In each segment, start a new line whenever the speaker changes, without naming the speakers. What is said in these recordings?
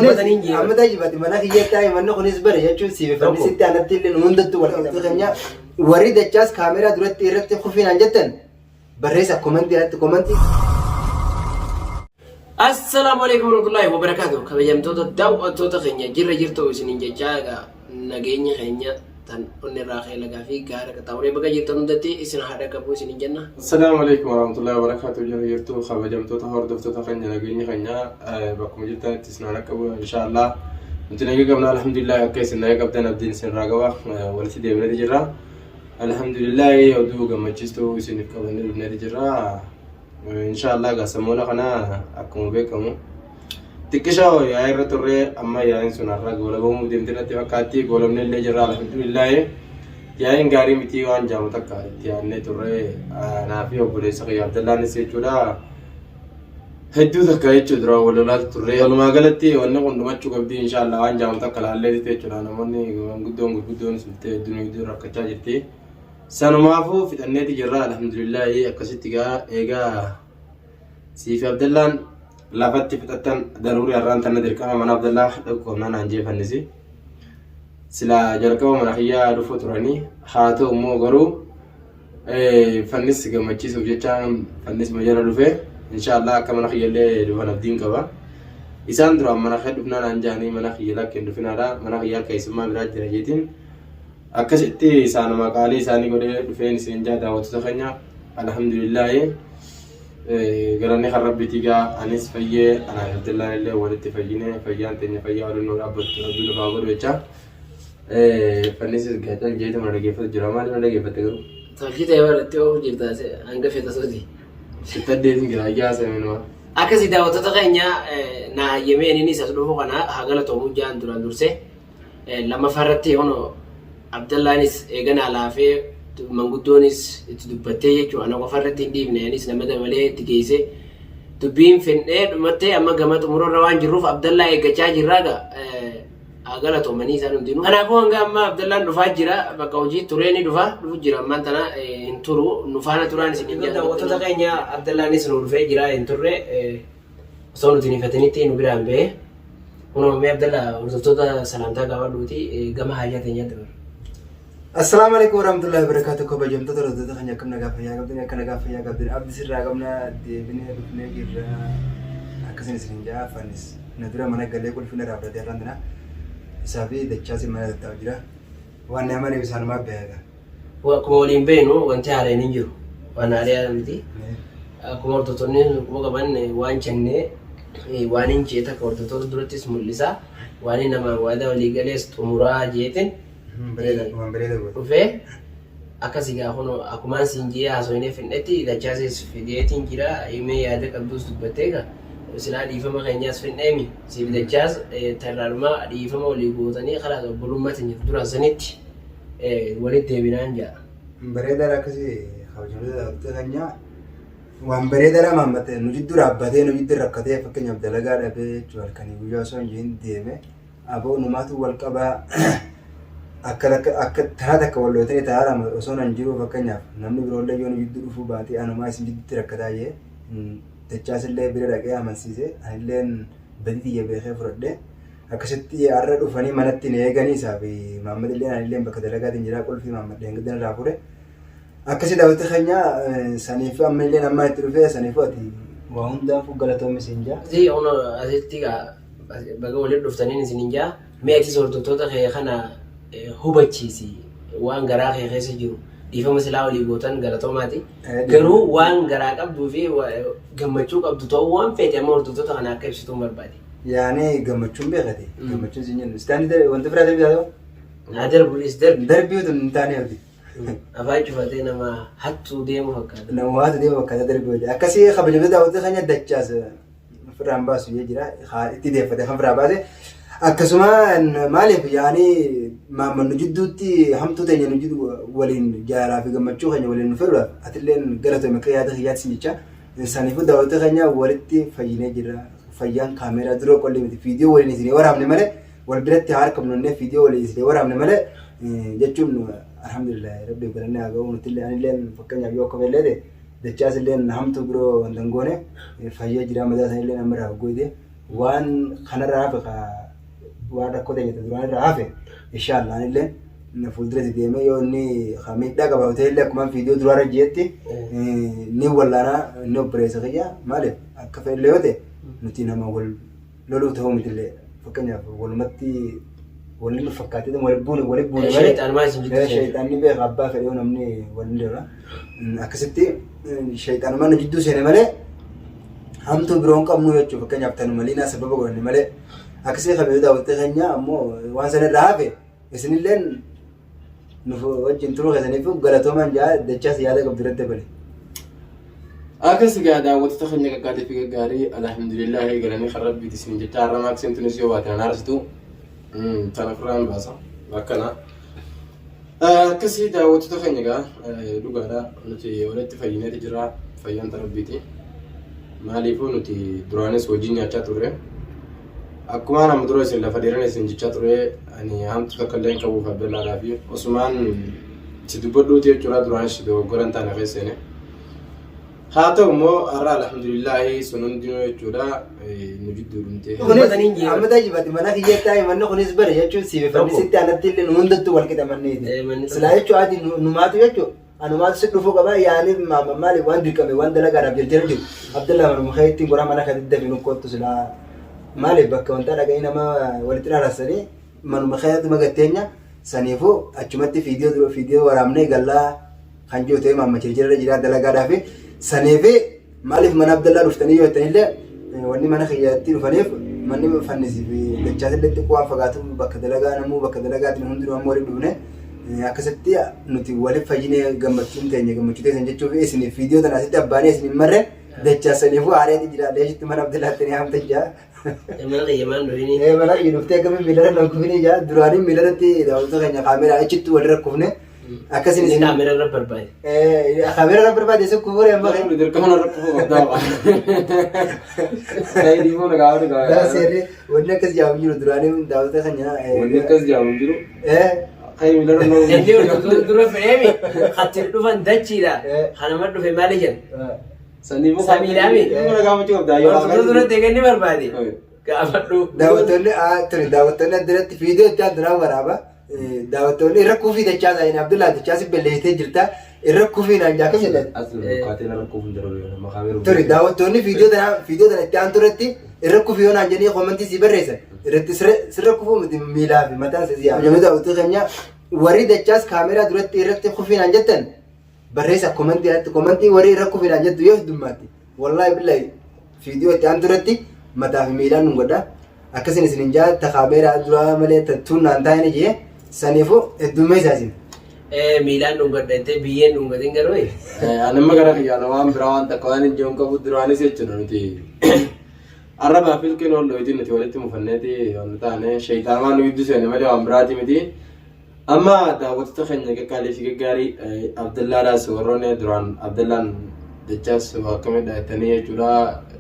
amma taajibati mana kiyyattaa manni kunis bare jechuun siif fannisitti anatti illee hundattuu wal qabxanya warri dachaas kaameraa duratti irratti kufiinaan jettan barreessa komantii.
Assalamu alaikum warahmatullahi wabarakatuh. Kabajamtoota daawwattoota keenya jirra jirtu isiniin jechaa nageenya keenya tan onni raaqee lagaa fi gaara qaxaawuree baga jirtan hundatti isin haadha qabu isiniin jenna.
Assalamu alaikum warahmatullahi wabarakatuh. Jirra jirtu kabajamtoota hordoftoota keenya nageenya keenya bakkuma jirtanitti isin haadha qabu inshallah. Nuti nageenya qabna alhamdulillah akka isin nageenya qabdan abdiin isin raagaba walitti deemnee jirra. Alhamdulillah oduu gammachiistuu isiniif qabannee dhufnee jirra. Inshallah gasamola kana akkuma beekamu tikishaw yaa irra turre amma yaa sunarra goolabamu deemtirratti fakkaatti goolamne illee jirra alhamdulillah yaa ingaarii miti waan jaamu takka yaanne turre naafi obboleessa qiyya Abdallaanis jechuudha hedduu takka jechuudha walolaatu turre walumaa galatti wanni hundumachuu qabdi inshallah waan jaamu takka laallee jechuudha namoonni gurguddoon sultee hedduu rakkachaa jirti. Sanumaafuu fixanneeti jirra alhamdulillah akkasitti eegaa Siif Abdallaan lafatti fixattan daruuri har'aan tanna dirqama mana Abdallaa dhaqoomnaan anjeefannisi sila jalqaba mana kiyyaa dhufuu turanii haa ta'u immoo garuu fannis gammachiisuuf jecha fannis majala dhufe inshallah akka mana kiyyallee dhufan abdiin qaba. Isaan duraan mana kiyya dhufnaan anjaanii mana kiyya lakkeen dhufinaadha mana kiyyaa keessummaa biraa jira jeetiin akkasitti isaan maqaalee isaanii godhee dhufeen isin jaa daawwattoota keenya alhamdulillah garanne kan rabbiitii gaa anis fayyee ana Abdallaan illee walitti fayyine fayyaan teenya fayyaa waliin nu dhaabbattu rabbiin nu haa godhu jecha fannis gaatan jeeta mana dhageeffatu jira maali mana dhageeffatte garuu
Tolchii ta'e irratti oo jirta hanga feeta sooti.
sittaddeetiin gira ayyaa seenumaa
Akkasii daawwattoota keenya na hayyameen inni isa dhufu kana hagala toomuu jaan duraan durse lamaffaarratti hono Abdallaanis eeganaa laafee manguddoonis itti dubbattee jechuudha. Ana qofarratti hin dhiibne anis nama dabalee itti geesse dubbiin findhee dhumattee amma gama xumurarra waan jirruuf Abdallaa eeggachaa jirraaga hagala toomanii isaan hundinuu. Kanaafuu hanga amma Abdallaan dhufaa jira bakka hojii turee ni dhufu jira ammaan tana hin turu nufaana turaan isin hin daawwattoota keenya Abdallaanis nu dhufee jira hin turre osoo nuti nifatanitti nu biraan ba'e. Kunuun Abdallaa hordoftoota salaamtaa gaafadhuuti gama hayyaa teenyaatti bara.
Assalamu alaikum warahmatullahi wabarakatuh. Kabajamtoota hordoftoota keenya akkam nagaa fayyaa qabdan akka nagaa fayyaa qabdan abdii sirraa qabna deebinee dhufnee jirra akkasiin isin jaa fannis na dura mana galee qulfina raabdatee irraan isaa fi dachaas mana tattaa'u jira waan nama leebi isaanumaa beeka.
Akkuma waliin beenu wanti haareen hin jiru waan haalee miti akkuma hordoftoonni kuma qaban waan jennee waan hin jee takka hordoftoota durattis mul'isa waan nama waada walii galees xumuraa jeetin dhufee akkasii gaafa akkumaan siin jee haasofnee findhetti dachaasis fideetiin jira himee yaada qabdus dubbattee silaa dhiifama keenyaas findheemi siif dachaas tarraadhumaa dhiifama walii gootanii karaa obbolummaatti jirtu duraan sanitti walitti deebinaan jira.
Bareedaadha akkasii kabajamtoota keenya waan bareedaadha maammate nu jidduu dhaabbatee nu jidduu rakkatee fakkeenyaaf dalagaa dhabee jechuudha halkanii guyyaa osoo hin deeme aboo numaatu wal qabaa akka taata akka wallootanii taa'aa osoo nan jiru fakkeenyaaf namni biroollee yoo nu jidduu dhufuu baatee anumaa isin jidduutti rakkataa jee dachaas illee bira dhaqee amansiise anilleen badii xiyya beekee fudhadhe akkasitti har'a dhufanii manatti hin eeganii isaa fi maammadi illee anilleen bakka dalagaatiin jira qolfii maammadhe hangadan irraa fudhe akkasii daawwattoota keenya saniif amma illee amma itti dhufee saniif ati waa hundaafuu galatoomni isin jaa.
Asii ono asitti baga walitti dhuftaniin isin jaa meetis hordoftoota kee kana hubachiisi waan garaa kee keessa jiru dhiifama silaa walii gootan galatoomaati garuu waan garaa qabduu fi gammachuu qabdu ta'uu waan feete amma hordoftoota kana akka ibsituun barbaade.
Yaani gammachuun beekate gammachuun isin jennu istaanii wanti biraa darbii haa ta'u.
Haa darbuulis
darbii utuu hin taane abdi.
Afaan cufatee nama hattuu deemu fakkaata.
Nama hattuu deemu fakkaata darbii hojii akkasii kabajamtoota daawwattoota keenya dachaas ofirraan baasu jira itti deeffate kan ofirraa baase. Akkasuma maaliif yaani maammannu jidduutti hamtuu teenya nu jiddu waliin jaalaa fi gammachuu keenya waliin nu fedhuudhaaf atilleen galatoome akka yaada kiyyaatti jecha saniifuu daawwattoota keenya walitti fayyinee jira fayyaan kaameeraa dura qollee miti viidiyoo waliin isinii waraabne malee wal biratti harkamnee viidiyoo waliin isinii waraabne malee jechuun alhamdulillah rabbi galanne haa ga'u nutillee anilleen fakkeenyaaf yoo akka beelleete dachaas illeen hamtuu biroo wantan goone fayyee jira mataa sanillee namarraa gootee waan kanarraa hafe waan rakkoo ta'e duraan irraa hafe inshallah illee na fuuldura deemee yoo inni miidhaa qabaatee illee akkuma viidiyoo duraarra jeetti ni wallaana ni obboleessa kiyya maaliif akka fedhe yoo ta'e nuti nama wal loluu ta'uu mitillee fakkeenyaaf walumatti waliin fakkaatee waliin buune shayitaanni beeka abbaa fedhe yoo namni waliin jira akkasitti shayitaanummaan jidduu seene malee hamtuu biroon qabnu jechuudha fakkeenyaaf tanu maliinaa sababa godhanne malee akkasii qabee daawwattee keenya ammoo waan sana irraa hafe isinillee nuuf wajjin turuu keessaniif galatoomaan jaa dachaas yaada qabdu irratti dabale.
Akkas gaa daawwattoota keenya gaggaarii fi gaggaarii alhamdulillah galanii kan rabbiiti isin jecha har'a maaksiin tunis yoo baatan aarsitu tana firaan baasa akkana. Akkasii daawwattoota keenya gaa dhugaadha nuti walitti fayyineeti jira fayyanta rabbiiti. Maaliifuu nuti duraanis wajjin nyaachaa turre. Akkuma nama dura isin lafa dheeran isin jechaa ture ani hamtu takka illee qabuuf Abdallaadhaa fi Osmaan si dubbadhuuti jechuudha duraanis dogoggoran taana keesseene. Haa ta'u immoo har'a alhamdulillahi sun hundinuu jechuudha nu jidduu dhumtee.
Kunis amma tajaajilati mana kiyyataa manni kunis bare jechuun siifannisitti anatti illee nu hundattuu wal qixamanneeti. Silaa jechuun ati numaatu jechuudha. Anumaatu si dhufuu qaba yaani maali waan dirqame waan dalagaadhaaf jira jiru. Abdallaa manuma keetti gora mana kan daddafi nu kottu silaa maaliif bakka wanta dhaga'ii nama walitti dhalaasanii manuma keetti magatteenya saniifuu achumatti viidiyoo waraabnee gallaa kan jiru ta'e mamma jira dalagaadhaaf saniifi maaliif mana Abdallaa dhuftanii yoo ta'anillee wanni mana kiyyaatti dhufaniif manni fannisiif dachaasillee xiqqoo waan fagaatu bakka dalagaa namuu bakka dalagaatti hundinuu amma waliin dhufne akkasitti nuti waliif fayyinee gammachuun teenya gammachuu teessan jechuuf isiniif viidiyoo tana asitti abbaanee isin marre dachaasaniifuu aareetti jira leeshitti mana Abdallaatti ni haamta jaa.
Mana qiyyamaan dhufini.
Mana qiyya dhuftee akkamiin miilara nan kufini jaa duraanii miilaratti daawwattoota keenya kaameraa achitti walirra kufne akkasiin isin.
Kaameraa irra barbaade.
Kaameraa irra barbaade isa kufuure amma.
Dirqama irra kufu qabdaa. Saayidii foon gaafatu gaafatu.
Daaseerri wanni akkas jaamu jiru duraanii daawwattoota keenya.
Wanni akkas jaamu jiru. Ayi miilara noo.
Inni dura fe'eemi hatti dhufan dachiidha. Kanama dhufe maali jenna.
Saniifuu
Samiidhaami.
Mana gaafachuu qabdaa yoo
Warra dura deeganii barbaade. Gaafadhu.
Daawwattoonni addanatti viidiyoo itti addunyaa waraaba. Daawwattoonni irra kuufii dachaa ta'in Abdullaa dachaasi belleessitee jirta irra kuufii naan jaakam jedhan. Turi daawwattoonni viidiyoo tana itti aantu irratti irra kuufii yoo naan jedhanii koomantii sii barreessan irratti sirra kuufuu miti miilaa fi mataan si yaa. Namni daawwattoota keenya warri dachaas kaameraa duratti irratti kuufii naan jettan barreessa koomantii warri irra kuufii naan jettu yoo heddummaatti. Wallaahi billahi viidiyoo itti aantu irratti mataa fi miilaan nu godha. Akkasiin isin jaatta kaameraa duraa malee tattuun naan taa'anii jee saniifuu heddummaa isaasin.
Miilaan dhungadhattee biyyeen dhungatiin garuu.
Anamma gara kiyyaana waan biraa waan takka waan ijoon qabu duraanis jechuudha nuti. Arrabaa fi ilkeen ol dho'itiin nuti walitti mufanneeti waan taane shaytaan waan nu gidduu seene malee waan biraati miti. Amma daawwattoota keenya gaggaarii fi gaggaarii Abdallaadhaas warroonni duraan Abdallaan dachaas akkamidha jettanii jechuudha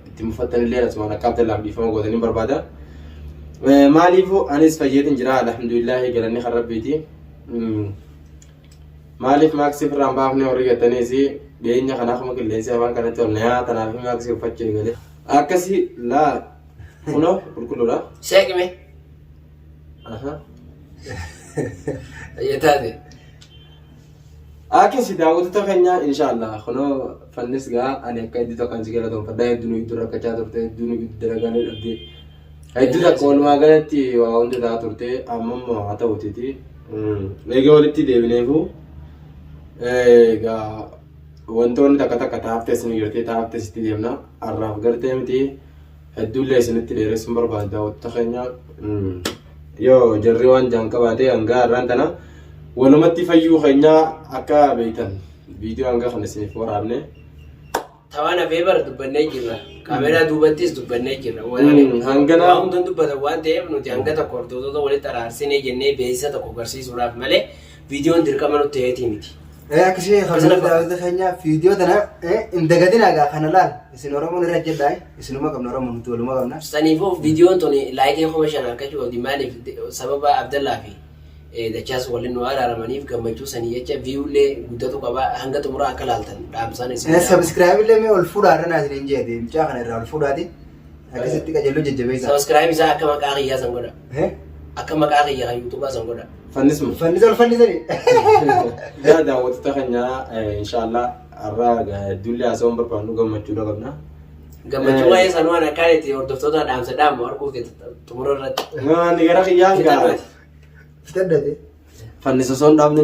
itti mufattanillee asumaan akka Abdallaaf dhiifama gootanii barbaada. Maaliifuu anis fayyeetiin jira alhamdulillahi galanni kan rabbiiti. Maaliif maaksii firraan baafnee horii gattaniisi dhiyeenya kanaaf amma qilleensi afaan kanatti ol nyaatanaaf maaksii uffachuu eegale. Akkasii laa kunoo qulqulluudha.
Seeqime. Ayyaataate.
Akkasii daawwattoota keenya inshaallah kunoo fannis gaa ani akka iddoo tokkoon si galatoonfadhaa hedduun iddoo rakkachaa turte hedduun iddoo dalagaa dhabde. Hedduu takka walumaa galatti waa hundi ta'a turte amma immoo haa ta'uuti. Egaa walitti deebineefu egaa wantoonni takka taa'aftee isin gartee taa'aftee sitti deemna har'aaf gartee miti hedduullee isinitti dheeressuun barbaada daawwattoota keenya yoo jarri waan jaan qabaate hanga har'aan tana walumatti fayyuu keenya akka beektan viidiyoo hanga kana isiniif waraabne.
Tawaan hafee bara dubbannee jirra. Kaameraa duubattis dubbannee jirra.
Hangana
waan hundan dubbatan waan ta'eef nuti hanga tokko hordoftoota walitti araarsinee jennee beeksisa tokko agarsiisuudhaaf malee viidiyoon dirqama nutti ta'eetii miti.
Akkasii kabajaa daawwattoota keenya viidiyoo tana hin dagatinaa gaa kana laal isin Oromoon irra jedhaa isinuma qabna Oromoon nuti waluma qabna.
Saniifuu viidiyoon tuni laayikii 5,000 harkachuu qabdi maaliif sababa Abdallaa fi dachaas waliin nu araaramaniif gammachuu sanii jecha viiyuullee guddatu qaba hanga xumuraa akka laaltan dhaamsaan isin.
Subscribe illee mee ol fuudhaa irra naasiniin jeete mucaa kana irraa ol fuudhaati akkasitti qajeeluu jajjabeessa.
Subscribe isaa akka maqaa kiyyaa san godha.
Hee?
Akka maqaa kiyyaa kan YouTube san godha.
Fannisuma.
Fannisanii.
Yaa daawwattoota keenya inshallah har'a dulli haasawwan barbaadnu gammachuudha qabna.
Gammachuu waa'ee sanuu ana kaaletti hordoftoota dhaamsa dhaamu arguu xumura irratti.
Ni gara kiyyaan gaa.
Fitadhate.
Fannisa son dhaabne